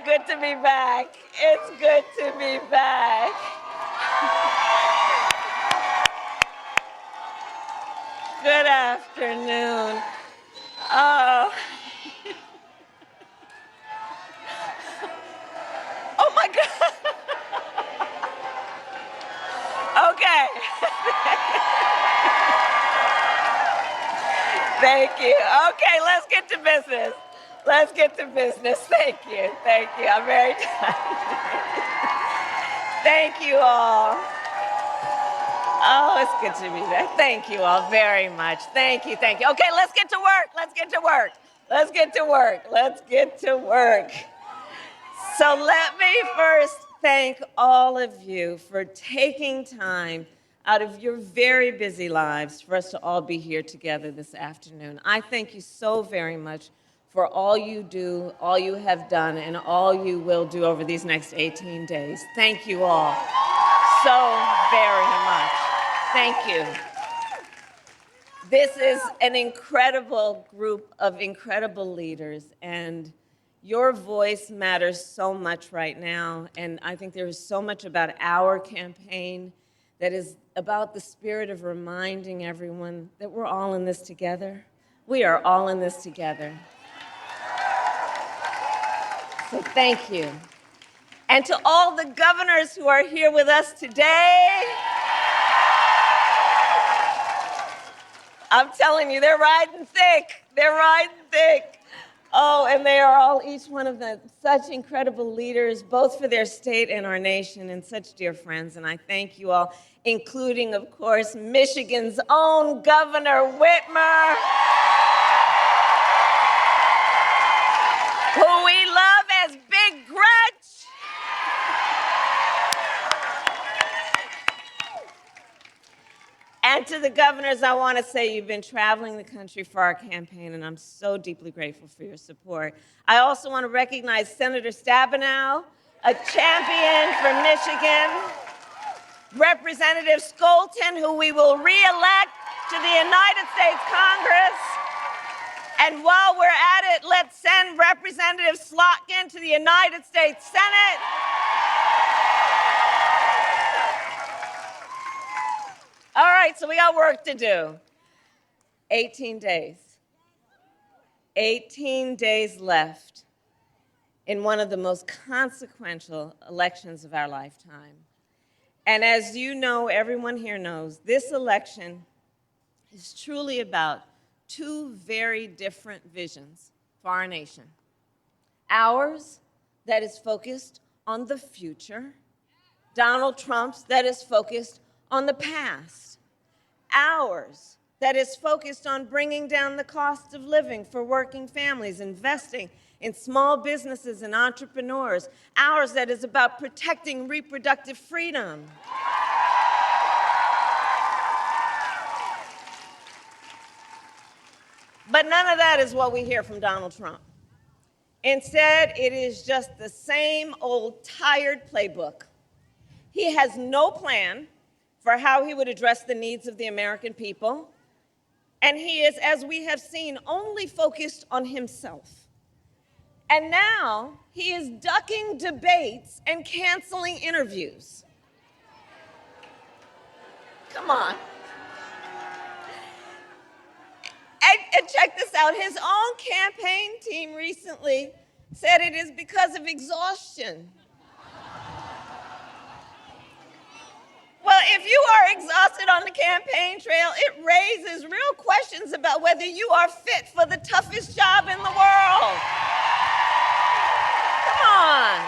good to be back. It's good to be back. Good afternoon. Oh. Oh my God. Okay. Thank you. Okay, let's get to business. Let's get to business. Thank you. Thank you. I'm very tired. Thank you all. Oh, it's good to be back. Thank you all very much. Thank you. Thank you. Okay, let's get to work. Let's get to work. Let's get to work. Let's get to work. So let me first thank all of you for taking time out of your very busy lives for us to all be here together this afternoon. I thank you so very much for all you do, all you have done, and all you will do over these next 18 days. Thank you all so very much. Thank you. This is an incredible group of incredible leaders, and your voice matters so much right now, and I think there is so much about our campaign that is about the spirit of reminding everyone that we're all in this together. We are all in this together. So thank you. And to all the governors who are here with us today, I'm telling you, they're riding thick. They're riding thick. Oh, and they are all, each one of them, such incredible leaders, both for their state and our nation, and such dear friends. And I thank you all, including, of course, Michigan's own Governor Whitmer, who we love as Big Grudge. And to the governors, I want to say you've been traveling the country for our campaign, and I'm so deeply grateful for your support. I also want to recognize Senator Stabenow, a champion for Michigan, Representative Skolton, who we will re-elect to the United States Congress. And while we're at it, let's send Representative Slotkin to the United States Senate. All right, so we got work to do. 18 days. 18 days left in one of the most consequential elections of our lifetime. And as you know, everyone here knows, this election is truly about two very different visions for our nation. Ours, that is focused on the future. Donald Trump's, that is focused on the past. Ours, that is focused on bringing down the cost of living for working families, investing in small businesses and entrepreneurs. Ours, that is about protecting reproductive freedom. But none of that is what we hear from Donald Trump. Instead, it is just the same old tired playbook. He has no plan for how he would address the needs of the American people. And he is, as we have seen, only focused on himself. And now he is ducking debates and canceling interviews. Come on. And check this out, his own campaign team recently said it is because of exhaustion. Well, if you are exhausted on the campaign trail, it raises real questions about whether you are fit for the toughest job in the world. Come on.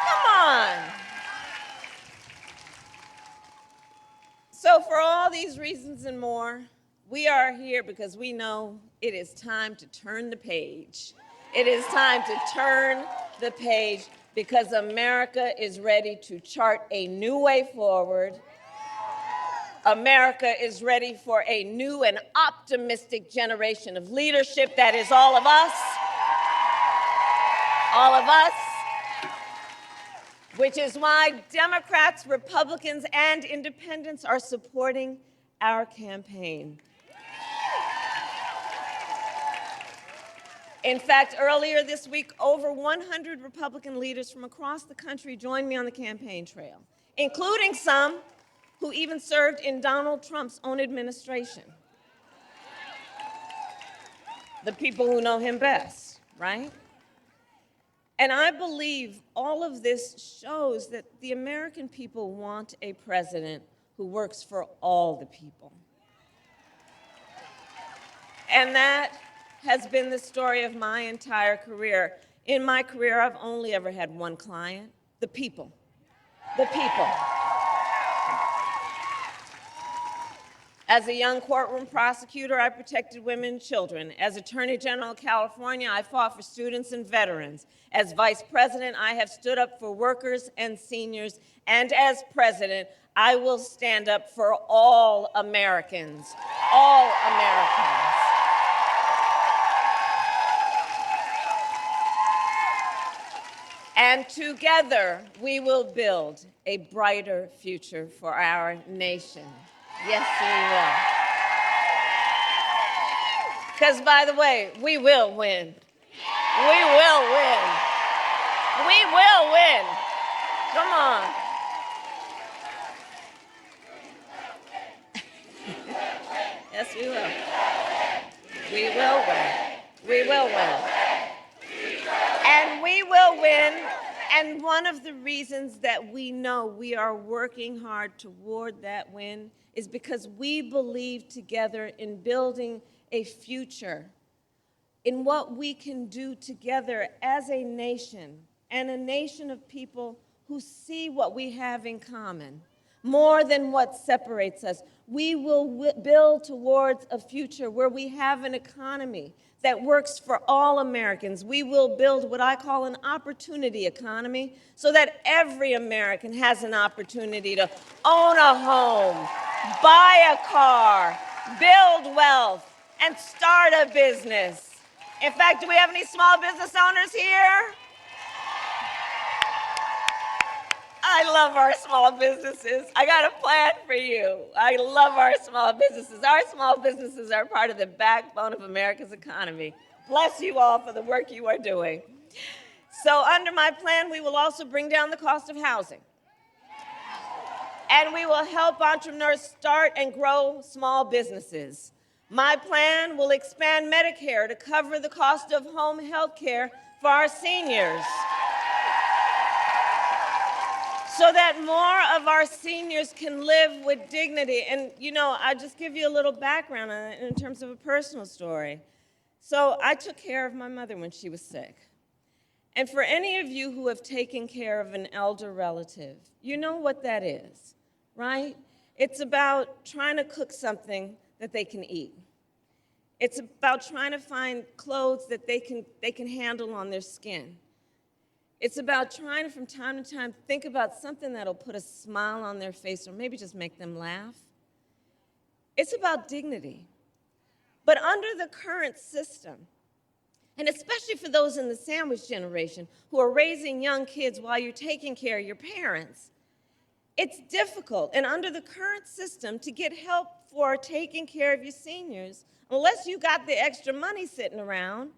Come on. So for all these reasons and more, we are here because we know it is time to turn the page. It is time to turn the page because America is ready to chart a new way forward. America is ready for a new and optimistic generation of leadership that is all of us. All of us. Which is why Democrats, Republicans, and independents are supporting our campaign. In fact, earlier this week, over 100 Republican leaders from across the country joined me on the campaign trail, including some who even served in Donald Trump's own administration. The people who know him best, right? And I believe all of this shows that the American people want a president who works for all the people. And that has been the story of my entire career. In my career, I've only ever had one client: the people. The people. As a young courtroom prosecutor, I protected women and children. As Attorney General of California, I fought for students and veterans. As Vice President, I have stood up for workers and seniors. And as President, I will stand up for all Americans. All Americans. And together, we will build a brighter future for our nation. Yes, we will. Because, by the way, we will win. We will win. We will win. Come on. Yes, we will. We will win. We will win. And we will win. And one of the reasons that we know we are working hard toward that win is because we believe together in building a future, in what we can do together as a nation, and a nation of people who see what we have in common, more than what separates us. We will build towards a future where we have an economy that works for all Americans. We will build what I call an opportunity economy, so that every American has an opportunity to own a home, buy a car, build wealth, and start a business. In fact, do we have any small business owners here? I love our small businesses. I got a plan for you. I love our small businesses. Our small businesses are part of the backbone of America's economy. Bless you all for the work you are doing. So under my plan, we will also bring down the cost of housing. And we will help entrepreneurs start and grow small businesses. My plan will expand Medicare to cover the cost of home health care for our seniors, so that more of our seniors can live with dignity. And, you know, I'll just give you a little background on it in terms of a personal story. So I took care of my mother when she was sick. And for any of you who have taken care of an elder relative, you know what that is, right? It's about trying to cook something that they can eat. It's about trying to find clothes that they can handle on their skin. It's about trying to, from time to time, think about something that'll put a smile on their face or maybe just make them laugh. It's about dignity. But under the current system, and especially for those in the sandwich generation who are raising young kids while you're taking care of your parents, it's difficult. And under the current system, to get help for taking care of your seniors, unless you got the extra money sitting around,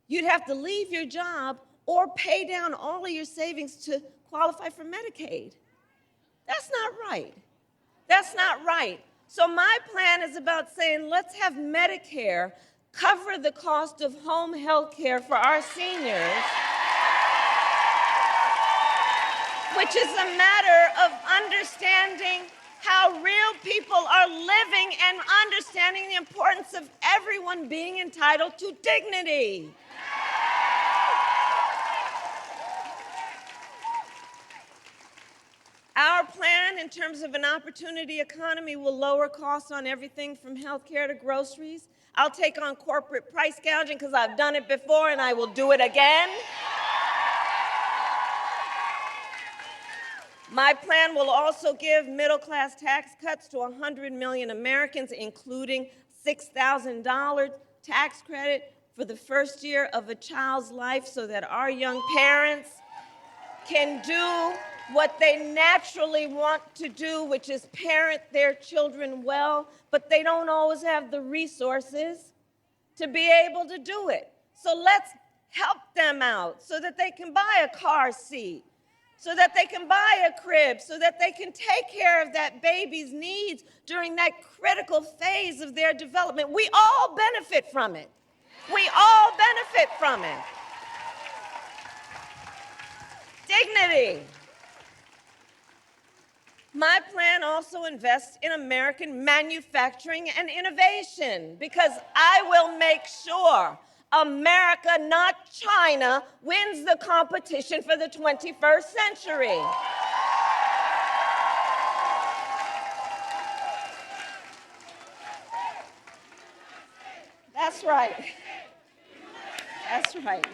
you'd have to leave your job or pay down all of your savings to qualify for Medicaid. That's not right. That's not right. So my plan is about saying, let's have Medicare cover the cost of home health care for our seniors, which is a matter of understanding how real people are living and understanding the importance of everyone being entitled to dignity. Our plan in terms of an opportunity economy will lower costs on everything from healthcare to groceries. I'll take on corporate price gouging because I've done it before and I will do it again. My plan will also give middle-class tax cuts to 100 million Americans, including $6,000 tax credit for the first year of a child's life, so that our young parents can do what they naturally want to do, which is parent their children well, but they don't always have the resources to be able to do it. So let's help them out so that they can buy a car seat, so that they can buy a crib, so that they can take care of that baby's needs during that critical phase of their development. We all benefit from it. We all benefit from it. Dignity. My plan also invests in American manufacturing and innovation because I will make sure America, not China, wins the competition for the 21st century. That's right. That's right.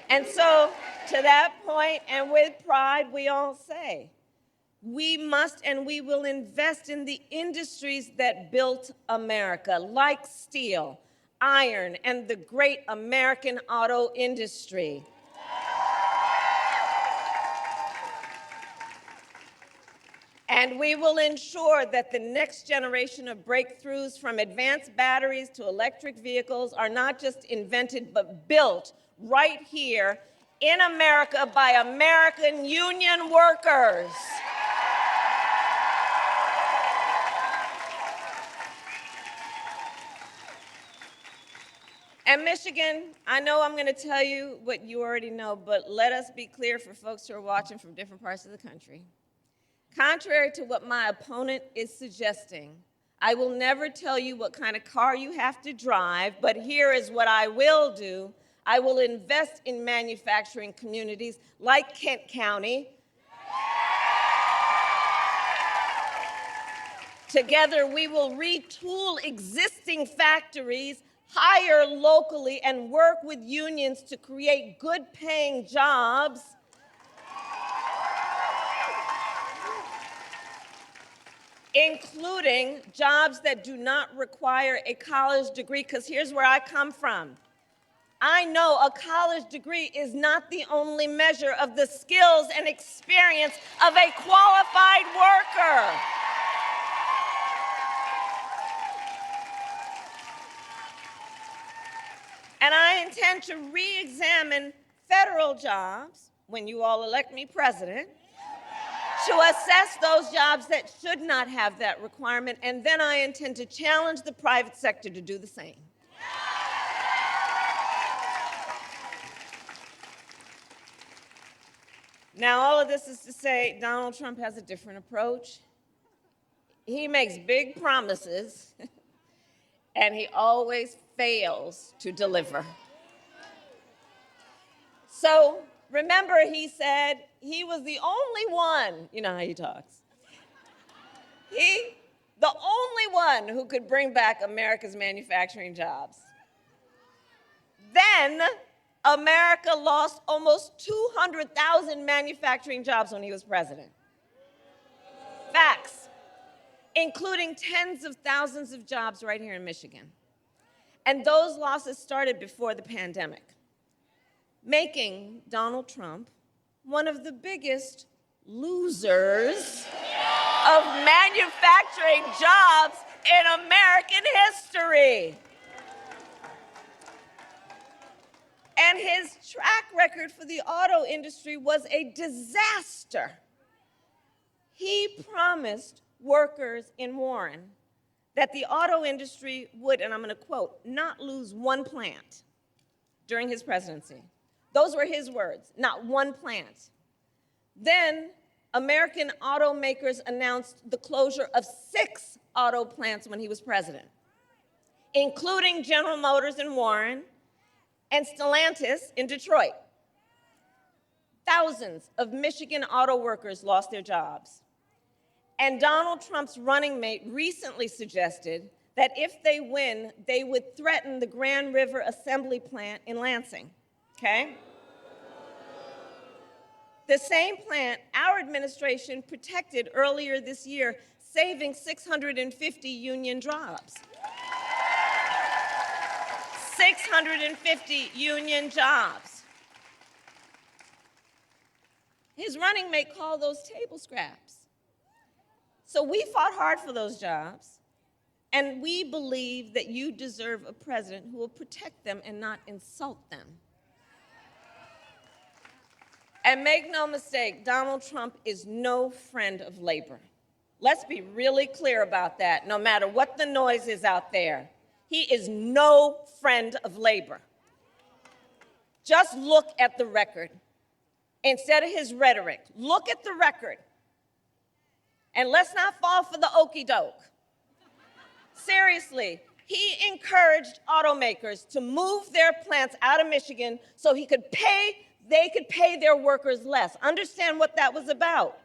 And so, to that point, and with pride, we all say, we must and we will invest in the industries that built America, like steel, iron, and the great American auto industry. And we will ensure that the next generation of breakthroughs, from advanced batteries to electric vehicles, are not just invented but built right here in America by American union workers. And Michigan, I know I'm going to tell you what you already know, but let us be clear for folks who are watching from different parts of the country. Contrary to what my opponent is suggesting, I will never tell you what kind of car you have to drive, but here is what I will do. I will invest in manufacturing communities like Kent County. Together, we will retool existing factories, hire locally, and work with unions to create good-paying jobs. Including jobs that do not require a college degree, because here's where I come from. I know a college degree is not the only measure of the skills and experience of a qualified worker. And I intend to re-examine federal jobs when you all elect me president, to assess those jobs that should not have that requirement, and then I intend to challenge the private sector to do the same. Now, all of this is to say Donald Trump has a different approach. He makes big promises, and he always fails to deliver. So, remember, he said he was the only one, you know how he talks. The only one who could bring back America's manufacturing jobs. Then, America lost almost 200,000 manufacturing jobs when he was president. Facts, including tens of thousands of jobs right here in Michigan. And those losses started before the pandemic, making Donald Trump one of the biggest losers of manufacturing jobs in American history. And his track record for the auto industry was a disaster. He promised workers in Warren that the auto industry would, and I'm going to quote, not lose one plant during his presidency. Those were his words, not one plant. Then American automakers announced the closure of 6 auto plants when he was president, including General Motors in Warren and Stellantis in Detroit. Thousands of Michigan auto workers lost their jobs. And Donald Trump's running mate recently suggested that if they win, they would threaten the Grand River Assembly Plant in Lansing, okay? The same plant our administration protected earlier this year, saving 650 union jobs. 650 union jobs. His running mate called those table scraps. So we fought hard for those jobs. And we believe that you deserve a president who will protect them and not insult them. And make no mistake, Donald Trump is no friend of labor. Let's be really clear about that, no matter what the noise is out there. He is no friend of labor. Just look at the record. Instead of his rhetoric, look at the record. And let's not fall for the okey doke. Seriously, he encouraged automakers to move their plants out of Michigan so they could pay their workers less. Understand what that was about.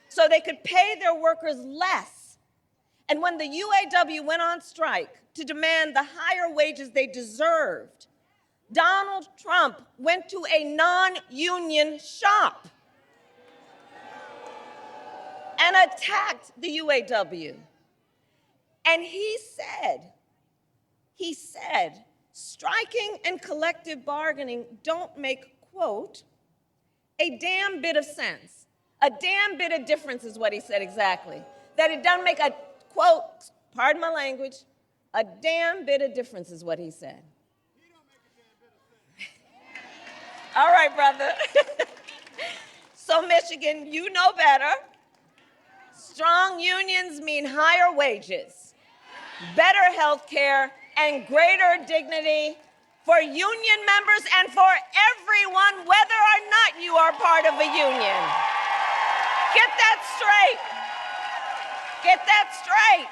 So they could pay their workers less. And when the UAW went on strike to demand the higher wages they deserved, Donald Trump went to a non-union shop and attacked the UAW. And he said, striking and collective bargaining don't make, quote, a damn bit of sense. A damn bit of difference is what he said exactly. That it doesn't make a, quote, pardon my language, a damn bit of difference is what he said. All right, brother. So Michigan, you know better. Strong unions mean higher wages, better health care, and greater dignity for union members and for everyone, whether or not you are part of a union. Get that straight. Get that straight.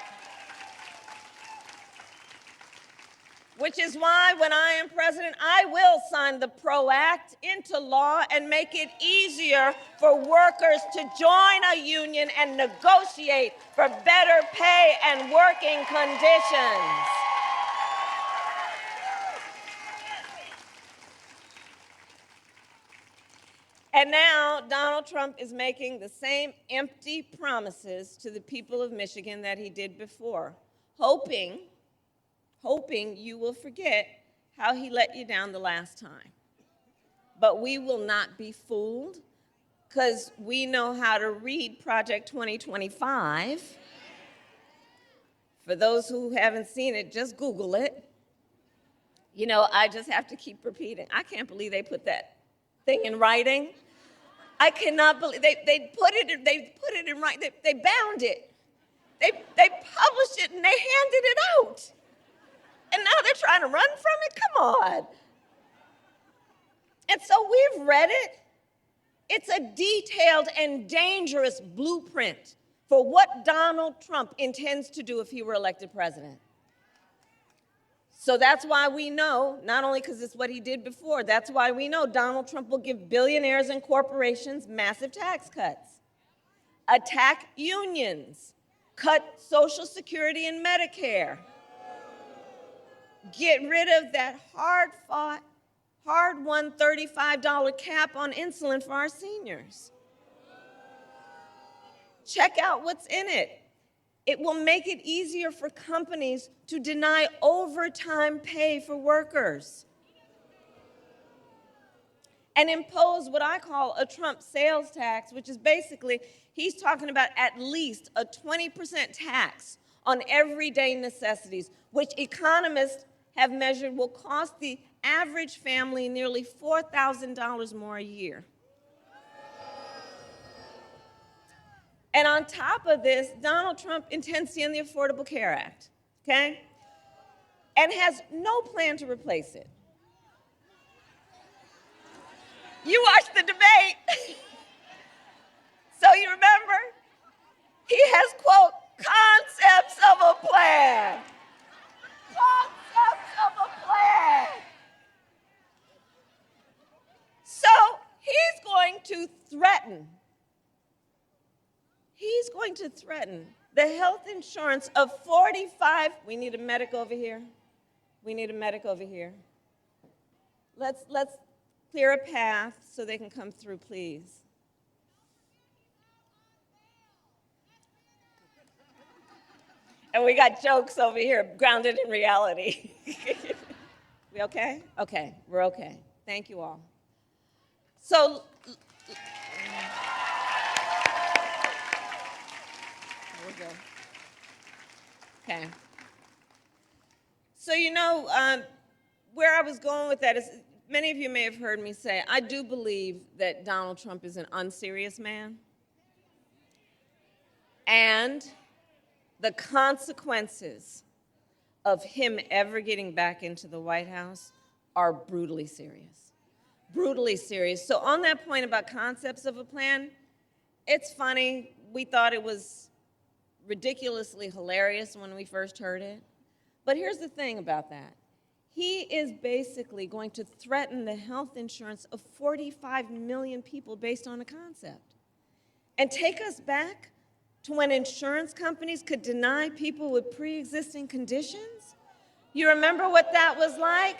Which is why when I am president, I will sign the PRO Act into law and make it easier for workers to join a union and negotiate for better pay and working conditions. And now Donald Trump is making the same empty promises to the people of Michigan that he did before, hoping you will forget how he let you down the last time. But we will not be fooled, because we know how to read Project 2025. For those who haven't seen it, just Google it. You know, I just have to keep repeating. I can't believe they put that thing in writing. I cannot believe they put it in writing. They bound it. They published it and they handed it out. And now they're trying to run from it? Come on. And so we've read it. It's a detailed and dangerous blueprint for what Donald Trump intends to do if he were elected president. So that's why we know, not only because it's what he did before, that's why we know Donald Trump will give billionaires and corporations massive tax cuts, attack unions, cut Social Security and Medicare, get rid of that hard-fought, hard-won $35 cap on insulin for our seniors. Check out what's in it. It will make it easier for companies to deny overtime pay for workers and impose what I call a Trump sales tax, which is basically, he's talking about at least a 20% tax on everyday necessities, which economists have measured will cost the average family nearly $4,000 more a year. And on top of this, Donald Trump intends to end the Affordable Care Act, okay? And has no plan to replace it. You watched the debate. So you remember? He has, quote, concepts of a plan. Concepts of a plan. So he's going to threaten the health insurance of 45, we need a medic over here. We need a medic over here. Let's clear a path so they can come through, please. And we got jokes over here, grounded in reality. We okay? Okay, we're okay. Thank you all. So, here we go. Okay. So, where I was going with that is, many of you may have heard me say, I do believe that Donald Trump is an unserious man. And the consequences of him ever getting back into the White House are brutally serious. Brutally serious. So on that point about concepts of a plan, it's funny. We thought it was ridiculously hilarious when we first heard it. But here's the thing about that. He is basically going to threaten the health insurance of 45 million people based on a concept. And take us back to when insurance companies could deny people with pre-existing conditions? You remember what that was like?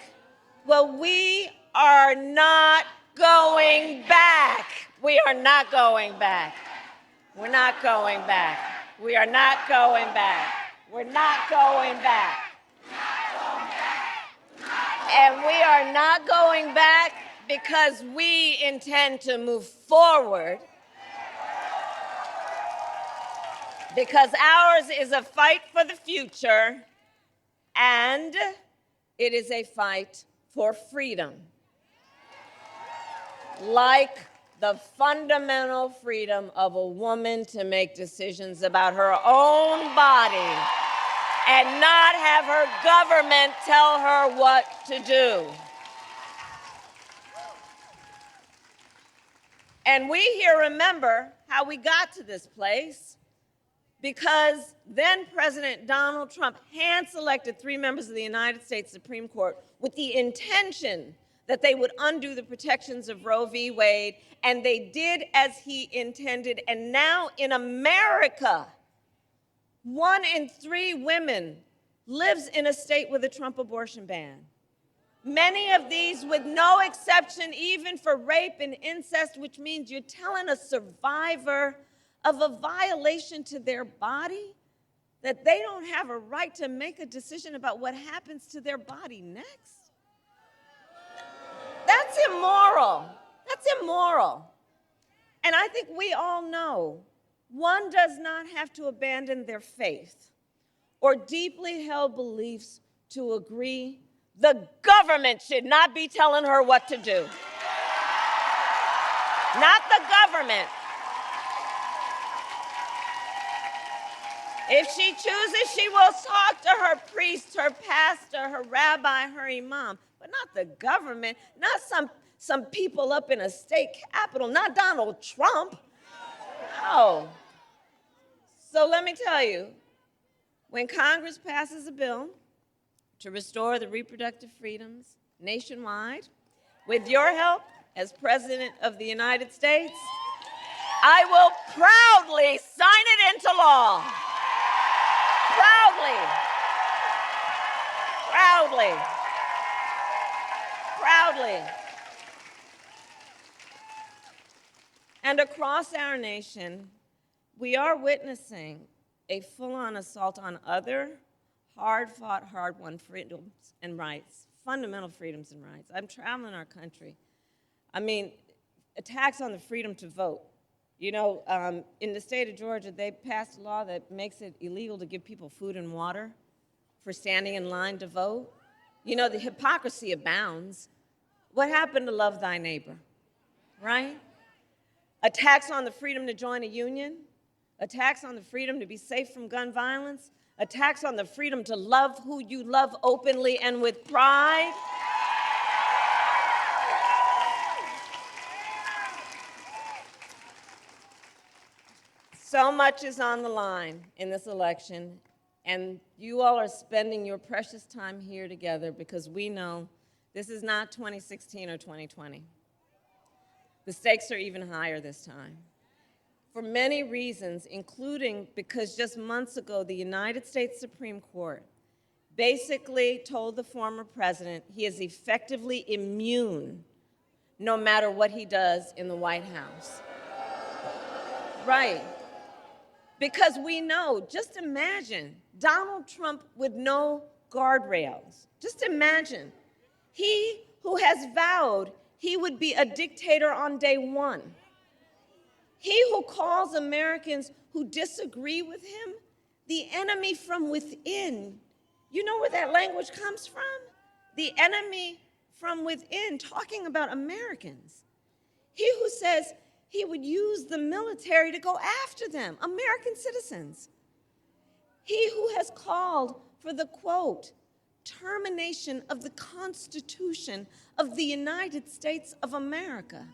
Well, we are not going back. We are not going back. We're not going back. We are not going back. We're not going back. And we are not going back because we intend to move forward, because ours is a fight for the future, and it is a fight for freedom. Like the fundamental freedom of a woman to make decisions about her own body and not have her government tell her what to do. And we here remember how we got to this place, because then President Donald Trump hand-selected 3 members of the United States Supreme Court with the intention that they would undo the protections of Roe v. Wade, and they did as he intended. And now in America, 1 in 3 women lives in a state with a Trump abortion ban. Many of these with no exception, even for rape and incest, which means you're telling a survivor of a violation to their body that they don't have a right to make a decision about what happens to their body next. That's immoral. That's immoral. And I think we all know one does not have to abandon their faith or deeply held beliefs to agree the government should not be telling her what to do. Not the government. If she chooses, she will talk to her priest, her pastor, her rabbi, her imam, but not the government, not some people up in a state capitol, not Donald Trump. No. So let me tell you, when Congress passes a bill to restore the reproductive freedoms nationwide, with your help as President of the United States, I will proudly sign it into law. Proudly. Proudly. Proudly. And across our nation, we are witnessing a full-on assault on other hard-fought, hard-won freedoms and rights, fundamental freedoms and rights. I'm traveling our country. I mean, attacks on the freedom to vote. You know, in the state of Georgia, they passed a law that makes it illegal to give people food and water for standing in line to vote. You know, the hypocrisy abounds. What happened to love thy neighbor, right? Attacks on the freedom to join a union, attacks on the freedom to be safe from gun violence, attacks on the freedom to love who you love openly and with pride. So much is on the line in this election, and you all are spending your precious time here together because we know this is not 2016 or 2020. The stakes are even higher this time, for many reasons, including because just months ago, the United States Supreme Court basically told the former president he is effectively immune no matter what he does in the White House. Right. Because we know, just imagine Donald Trump with no guardrails. Just imagine. He who has vowed he would be a dictator on day one. He who calls Americans who disagree with him the enemy from within, You know where that language comes from? The enemy from within, talking about Americans. He who says he would use the military to go after them, American citizens. He who has called for the, quote, termination of the Constitution of the United States of America.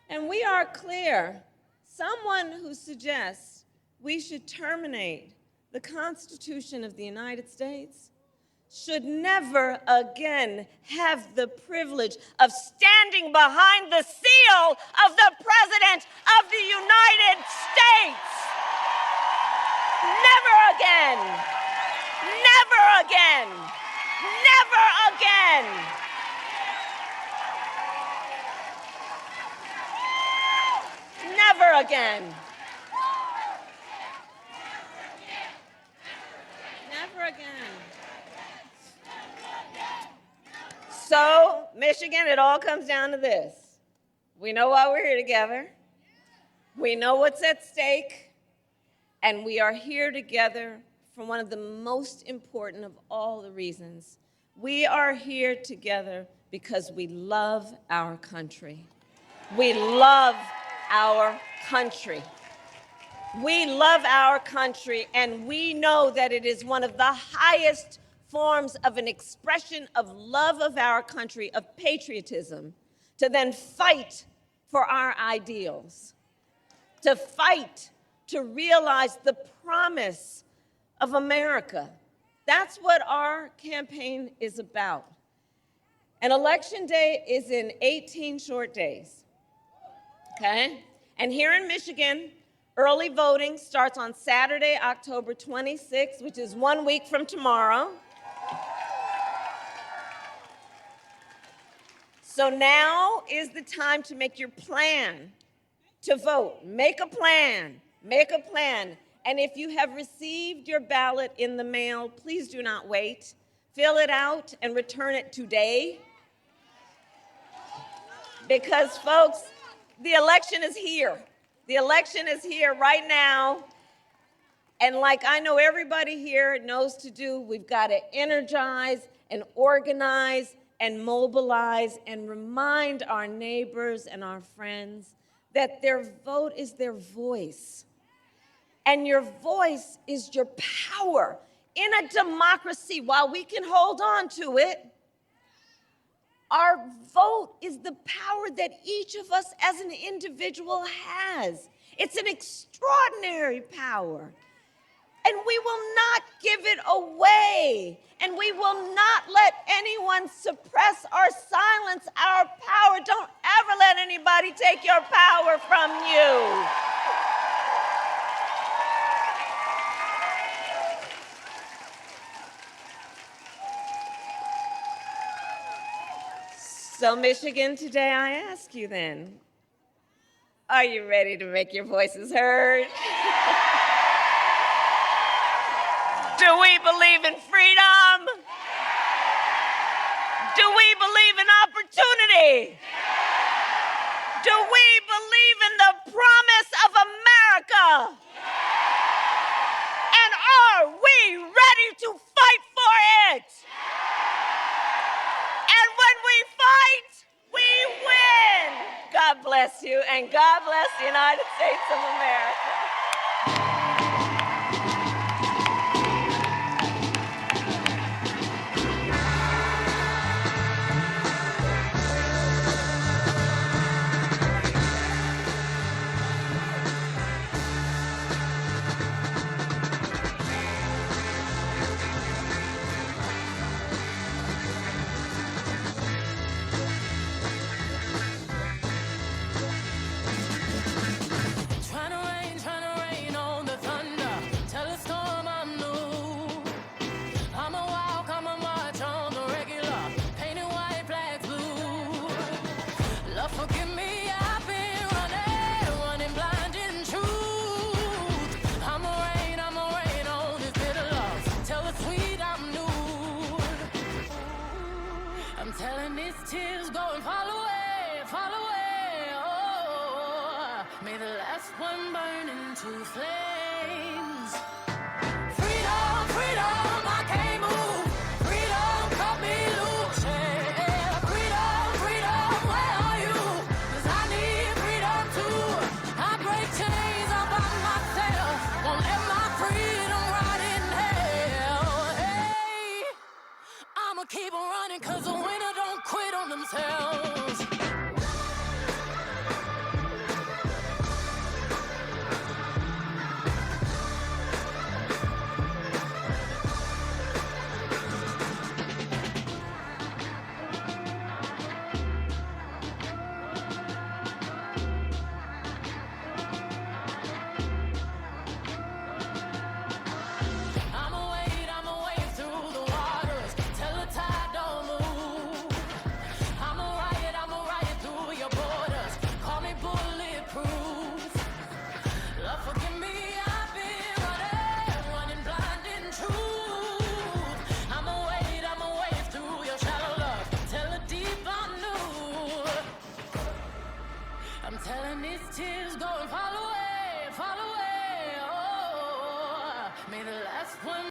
And we are clear, someone who suggests we should terminate the Constitution of the United States should never again have the privilege of standing behind the seal of the President of the United States. Never again. Never again. Never again. Never again. Never again. So, Michigan, it all comes down to this. We know why we're here together. We know what's at stake. And we are here together for one of the most important of all the reasons. We are here together because we love our country. We love our country. We love our country, and we know that it is one of the highest forms of an expression of love of our country, of patriotism, to then fight for our ideals, to fight to realize the promise of America. That's what our campaign is about. And Election Day is in 18 short days, okay? And here in Michigan, early voting starts on Saturday, October 26th, which is 1 week from tomorrow. So now is the time to make your plan to vote. Make a plan. Make a plan. And if you have received your ballot in the mail, please do not wait. Fill it out and return it today. Because, folks, the election is here. The election is here right now. And like I know everybody here knows to do, we've got to energize and organize and mobilize and remind our neighbors and our friends that their vote is their voice. And your voice is your power. In a democracy, while we can hold on to it, our vote is the power that each of us as an individual has. It's an extraordinary power. And we will not give it away. And we will not let anyone suppress or silence our power. Don't ever let anybody take your power from you. So, Michigan, today I ask you then, are you ready to make your voices heard? Do we believe in freedom? Do we believe in opportunity? Do we believe in the promise of America? And are we ready to fight for it? And when we fight, we win. God bless you, and God bless the United States of America. Telling these tears go and fall away, oh, may the last one burn into flames. I'm telling these tears go and fall away, fall away. Oh, may the last one.